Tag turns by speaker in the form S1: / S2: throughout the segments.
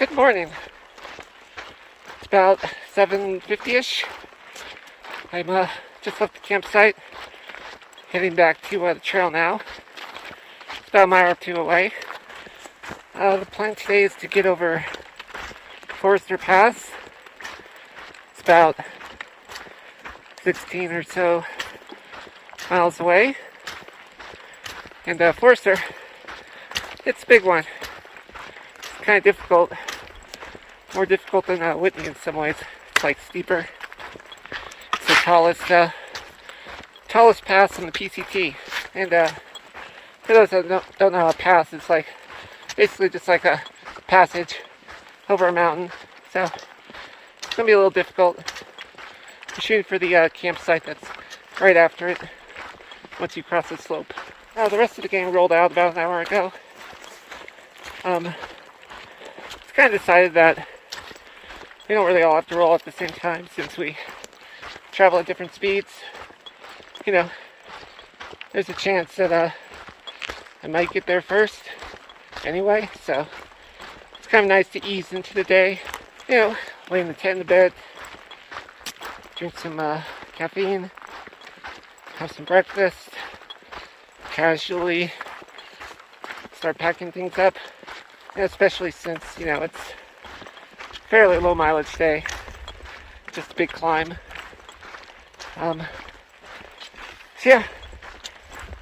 S1: Good morning. It's about 7:50ish. I'm just left the campsite, heading back to the trail now. It's about a mile or two away. The plan today is to get over Forester Pass. It's about 16 or so miles away. And Forester, it's a big one. It's kind of difficult. More difficult than Whitney in some ways. It's like steeper. It's the tallest pass in the PCT. And for those that don't know how a pass, it's like basically just like a passage over a mountain. So it's gonna be a little difficult. I'm shooting for the campsite that's right after it once you cross the slope. The rest of the gang rolled out about an hour ago. It's kind of decided that we don't really all have to roll at the same time since we travel at different speeds. You know, there's a chance that I might get there first anyway, so it's kind of nice to ease into the day. You know, lay in the tent in the bed, drink some caffeine, have some breakfast, casually start packing things up, and especially since, you know, it's fairly low mileage day, just a big climb. So yeah,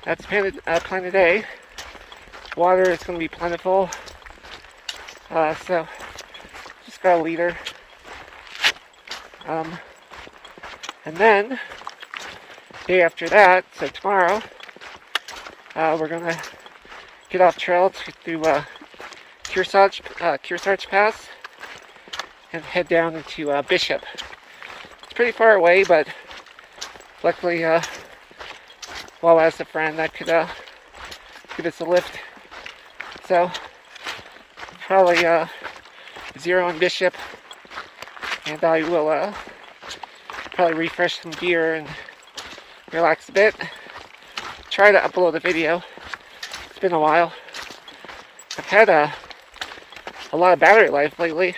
S1: that's plan today. Water is going to be plentiful, so just got a liter. And then day after that, so tomorrow, we're gonna get off trail through Kearsarge Pass and head down into Bishop. It's pretty far away, but luckily, while as a friend, that could give us a lift. So probably zero in Bishop, and I will probably refresh some gear and relax a bit. Try to upload a video. It's been a while. I've had a lot of battery life lately.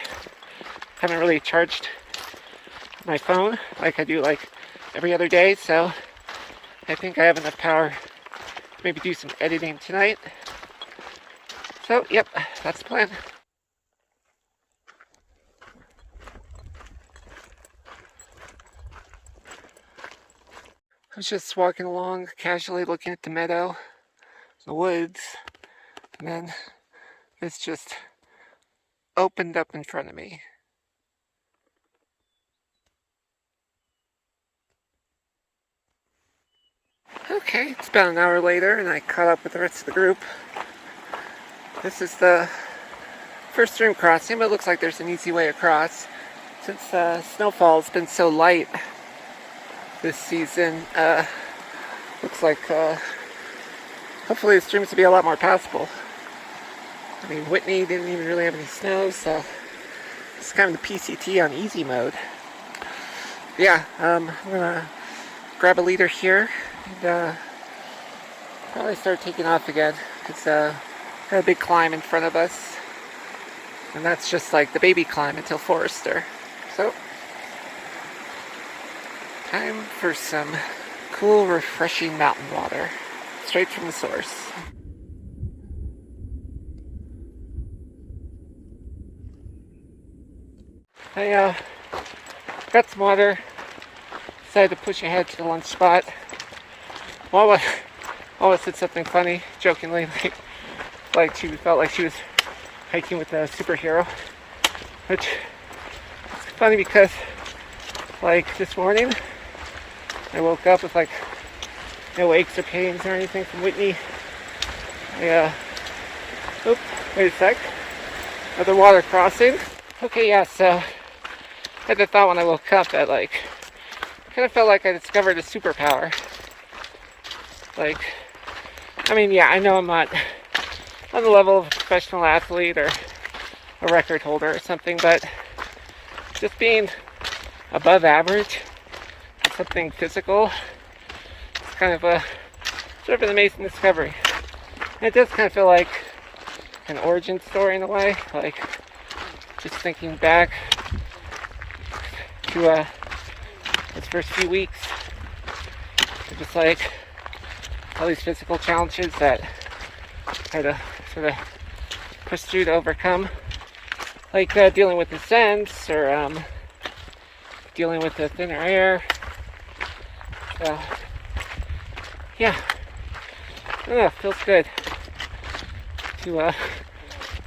S1: Haven't really charged my phone like I do like every other day, so I think I have enough power to maybe do some editing tonight. So, yep, that's the plan. I was just walking along, casually looking at the meadow, the woods, and then this just opened up in front of me. Okay, it's about an hour later, and I caught up with the rest of the group. This is the first stream crossing, but it looks like there's an easy way across. Since snowfall's been so light this season, looks like hopefully the streams will be a lot more passable. I mean, Whitney didn't even really have any snow, so it's kind of the PCT on easy mode. Yeah, I'm gonna grab a liter here and probably start taking off again, because got a big climb in front of us, and that's just like the baby climb until Forester. So time for some cool, refreshing mountain water, straight from the source. I got some water, decided to push ahead to the lunch spot. Wawa said something funny, jokingly, like she felt like she was hiking with a superhero, which is funny because, like, this morning, I woke up with like no aches or pains or anything from Whitney. Wait a sec. Another water crossing. Okay, yeah, so I had the thought when I woke up that, like, kind of felt like I discovered a superpower. Like, I mean, yeah, I know I'm not on the level of a professional athlete or a record holder or something, but just being above average at something physical, it's kind of a sort of an amazing discovery. And it does kind of feel like an origin story in a way. Like, just thinking back to those first few weeks. They're just like all these physical challenges that I had to sort of push through to overcome, like dealing with the scents or dealing with the thinner air. So yeah, I don't know, it feels good to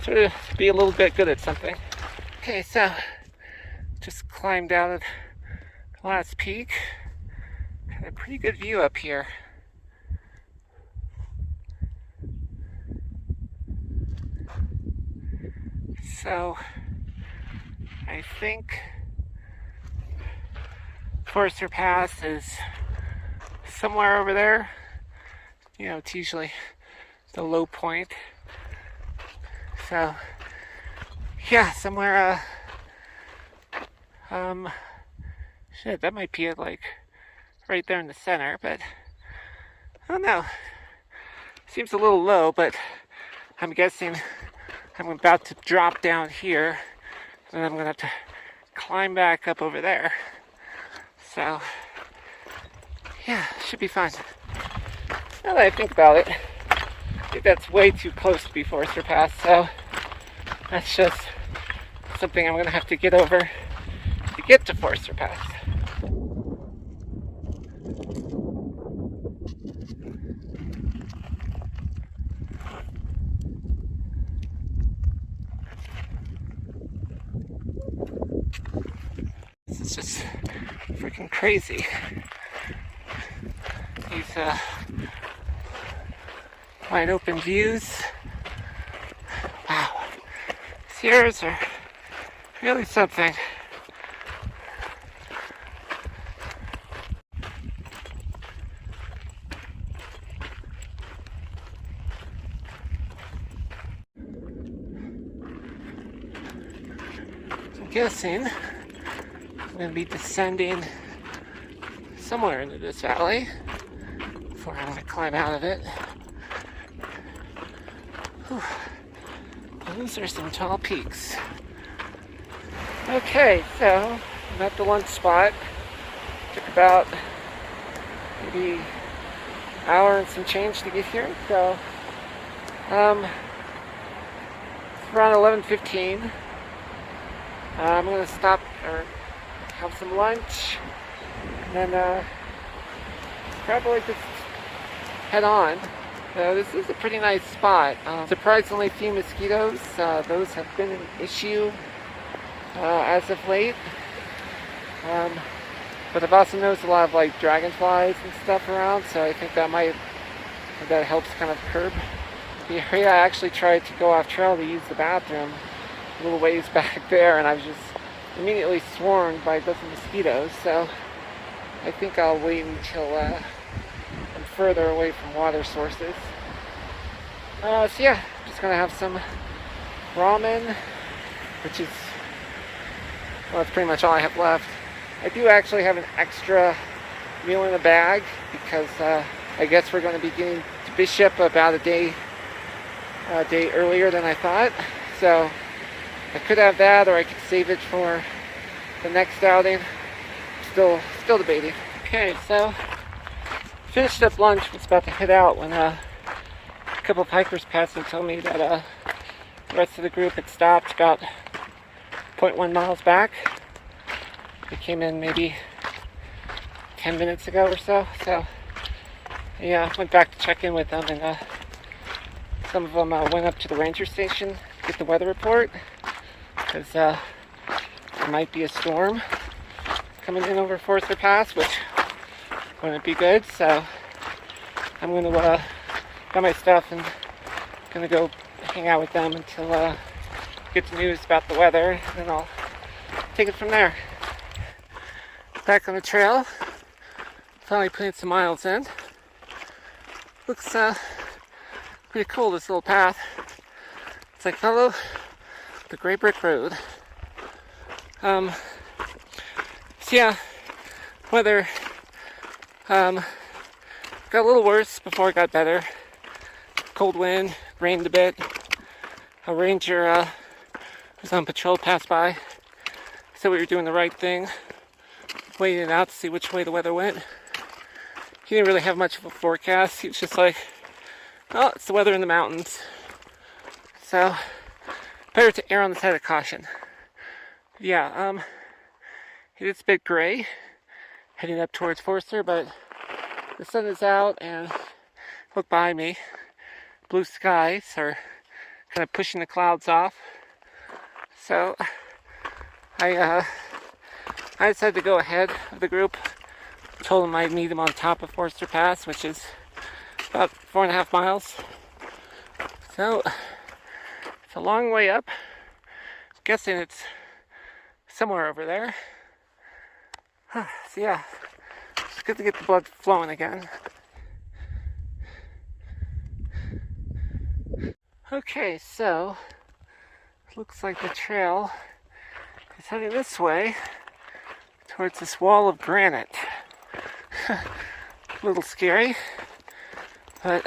S1: sort of be a little bit good at something. Okay, so just climbed out of the last peak. Got a pretty good view up here. So I think Forester Pass is somewhere over there. You know, it's usually the low point. So yeah, somewhere shit, that might be it, like right there in the center, but I don't know. Seems a little low, but I'm guessing I'm about to drop down here and I'm gonna have to climb back up over there. So yeah, should be fun. Now that I think about it, I think that's way too close to be Forester Pass, so that's just something I'm gonna have to get over to get to Forester Pass. This is just freaking crazy. These wide open views. Wow. Sierras are really something. I'm guessing I'm going to be descending somewhere into this valley before I'm going to climb out of it. Whew. Those are some tall peaks. Okay, so I'm at the lunch spot. Took about maybe an hour and some change to get here. So it's around 11:15. I'm going to stop or have some lunch and then probably just head on. This is a pretty nice spot. Surprisingly few mosquitoes. Those have been an issue as of late. But I've also noticed a lot of like dragonflies and stuff around, so I think that helps kind of curb the area. I actually tried to go off trail to use the bathroom a little ways back there, and I was just immediately swarmed by a dozen mosquitoes, so I think I'll wait until I'm further away from water sources. So yeah, just gonna have some ramen, which is, well, that's pretty much all I have left. I do actually have an extra meal in the bag because I guess we're going to be getting to Bishop about a day earlier than I thought, so I could have that, or I could save it for the next outing. Still debating. Okay, so finished up lunch, was about to head out when a couple of hikers passed and told me that the rest of the group had stopped about 0.1 miles back. They came in maybe 10 minutes ago or so. So yeah, went back to check in with them, and some of them went up to the ranger station to get the weather report, because there might be a storm coming in over Forester Pass, which wouldn't be good. So I'm going to got my stuff and going to go hang out with them until get the news about the weather, and then I'll take it from there. Back on the trail, finally putting some miles in. Looks pretty cool, this little path. It's like, follow the Gray Brick Road. So yeah, weather got a little worse before it got better. Cold wind, rained a bit. A ranger who's on patrol passed by. Said we were doing the right thing, waiting it out to see which way the weather went. He didn't really have much of a forecast. He was just like, oh, it's the weather in the mountains. So, better to err on the side of caution. Yeah, it is a bit gray, heading up towards Forster, but the sun is out, and look behind me. Blue skies are kind of pushing the clouds off. So, I decided to go ahead of the group. Told them I'd meet them on top of Forster Pass, which is about 4.5 miles. So, it's a long way up. I'm guessing it's somewhere over there. So yeah, it's good to get the blood flowing again. Okay, so it looks like the trail is heading this way towards this wall of granite. A little scary, but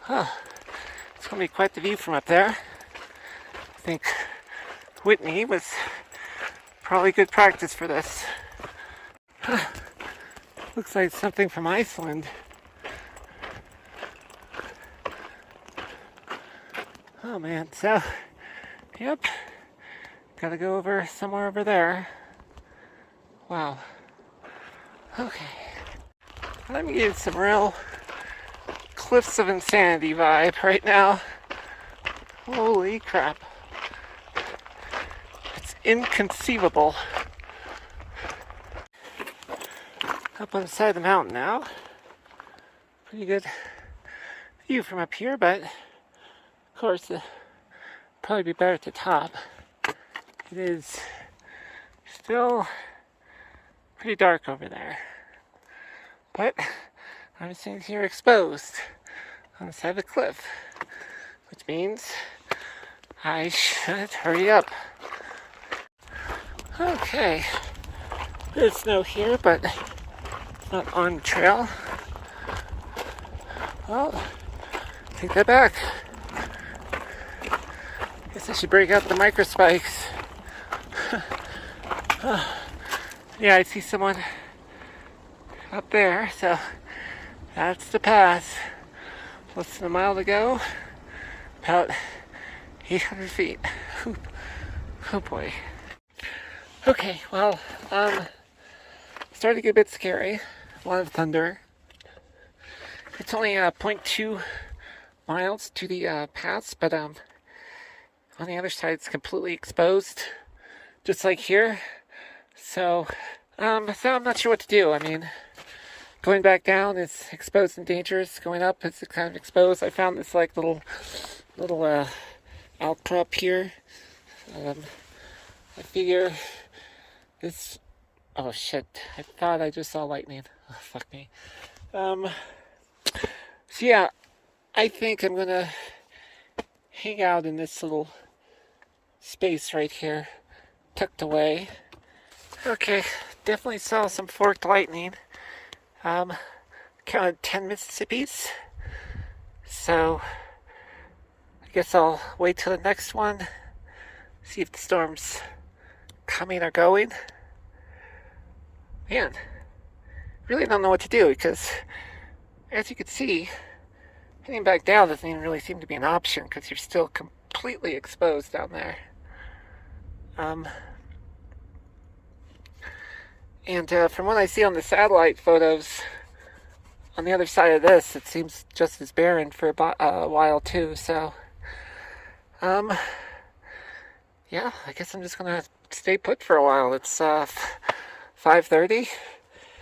S1: it's going to be quite the view from up there. I think Whitney was probably good practice for this. Looks like something from Iceland. Oh man, so, yep, gotta go over somewhere over there. Wow. Okay. Let me get some real Cliffs of Insanity vibe right now. Holy crap. It's inconceivable. Up on the side of the mountain now. Pretty good view from up here, but of course it'd probably be better at the top. It is still pretty dark over there. But I'm sitting here exposed on the side of the cliff, which means I should hurry up. Okay, there's snow here, but it's not on the trail. Well, take that back. Guess I should break out the micro spikes. Yeah, I see someone up there, so that's the pass. Less than a mile to go, about 800 feet. Oh boy. Okay, well, started to get a bit scary. A lot of thunder. It's only 0.2 miles to the pass, but on the other side it's completely exposed, just like here. So I'm not sure what to do. I mean, going back down is exposed and dangerous. Going up is kind of exposed. I found this like little outcrop here. I figure this. Oh shit! I thought I just saw lightning. Oh, fuck me. So yeah, I think I'm gonna hang out in this little space right here, tucked away. Okay, definitely saw some forked lightning. Counted 10 Mississippis. So I guess I'll wait till the next one, see if the storm's coming or going. Man, really don't know what to do, because as you can see, heading back down doesn't even really seem to be an option, because you're still completely exposed down there. And from what I see on the satellite photos, on the other side of this, it seems just as barren for a while too. So, yeah, I guess I'm just gonna stay put for a while. It's 5:30.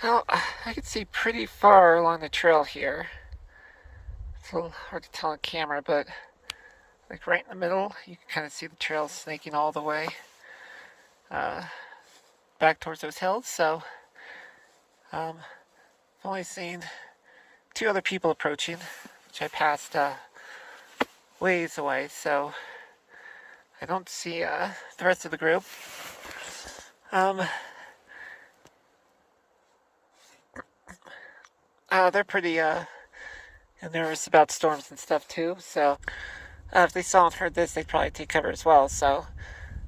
S1: Now, I can see pretty far along the trail here. It's a little hard to tell on camera, but like right in the middle, you can kind of see the trail snaking all the way back towards those hills. So I've only seen 2 other people approaching, which I passed ways away, so I don't see the rest of the group. They're pretty nervous about storms and stuff too, so If they saw and heard this, they'd probably take cover as well. So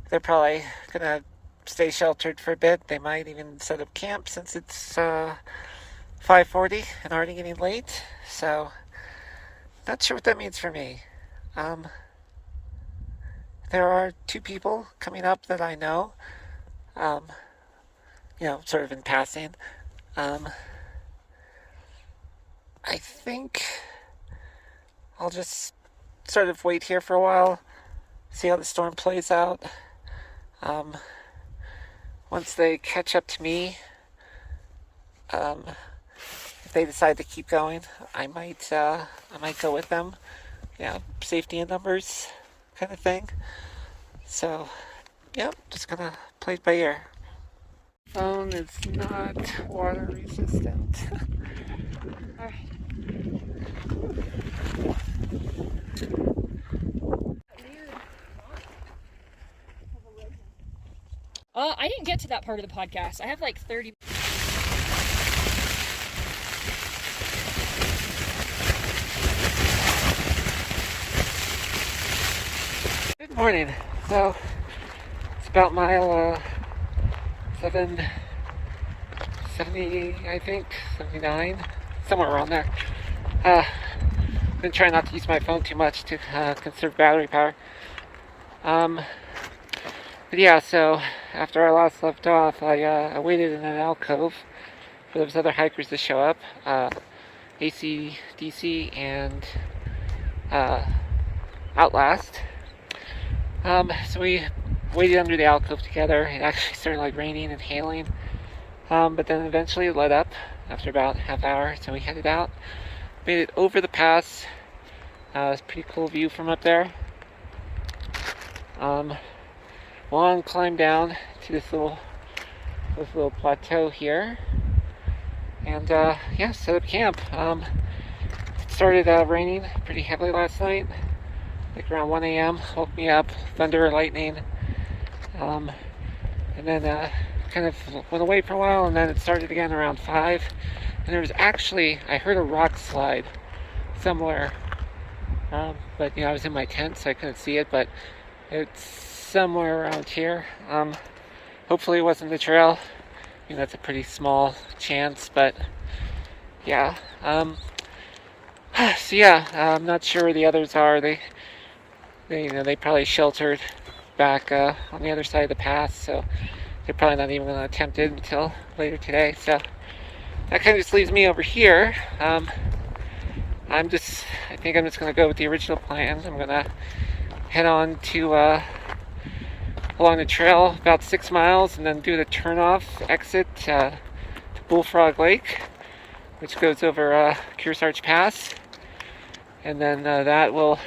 S1: they're probably gonna stay sheltered for a bit. They might even set up camp since it's 5:40 and already getting late. So not sure what that means for me. There are 2 people coming up that I know. Sort of in passing. I think I'll just sort of wait here for a while, see how the storm plays out. Once they catch up to me, if they decide to keep going, I might go with them. Safety in numbers kind of thing. So, just gonna play it by ear. Phone is not water resistant. Alright.
S2: I didn't get to that part of the podcast. I have like 30.
S1: Good morning. So, it's about mile 770, I think, 79, somewhere around there. I've been trying not to use my phone too much to conserve battery power. But yeah, so after I last left off, I waited in an alcove for those other hikers to show up, AC/DC and Outlast. So we waited under the alcove together. It actually started raining and hailing, but then eventually it let up after about a half hour, so we headed out, made it over the pass. It's a pretty cool view from up there. Long climb down to this little plateau here, and set up camp. It started raining pretty heavily last night, like around 1 a.m. Woke me up, thunder, lightning, and then kind of went away for a while, and then it started again around 5. And there was actually, I heard a rock slide somewhere, but I was in my tent, so I couldn't see it, but it's somewhere around here. Hopefully it wasn't the trail. That's a pretty small chance, but yeah. I'm not sure where the others are. They probably sheltered back on the other side of the pass, so they're probably not even going to attempt it until later today. So that kind of just leaves me over here. I think I'm just going to go with the original plan. I'm going to head on to along the trail about 6 miles, and then do the turnoff exit to Bullfrog Lake, which goes over Kearsarge Pass, and then that will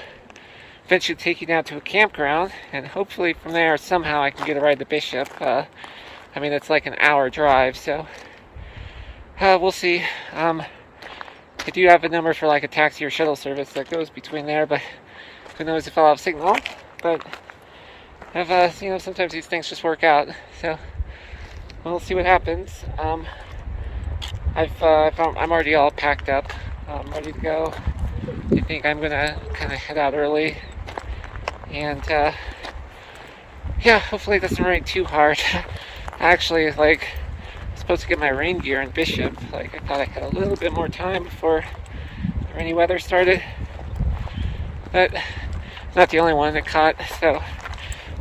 S1: eventually take you down to a campground, and hopefully from there somehow I can get a ride to Bishop. It's like an hour drive, so we'll see. I do have a number for a taxi or shuttle service that goes between there, but who knows if I'll have signal. But sometimes these things just work out, so we'll see what happens. I'm already all packed up, ready to go. I think I'm gonna kind of head out early, and hopefully it doesn't rain too hard. Actually, I'm supposed to get my rain gear in Bishop. I thought I had a little bit more time before the rainy weather started, but not the only one that caught. So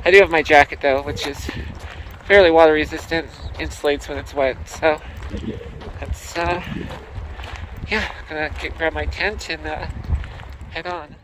S1: I do have my jacket though, which is fairly water resistant, insulates when it's wet. So that's gonna grab my tent and head on.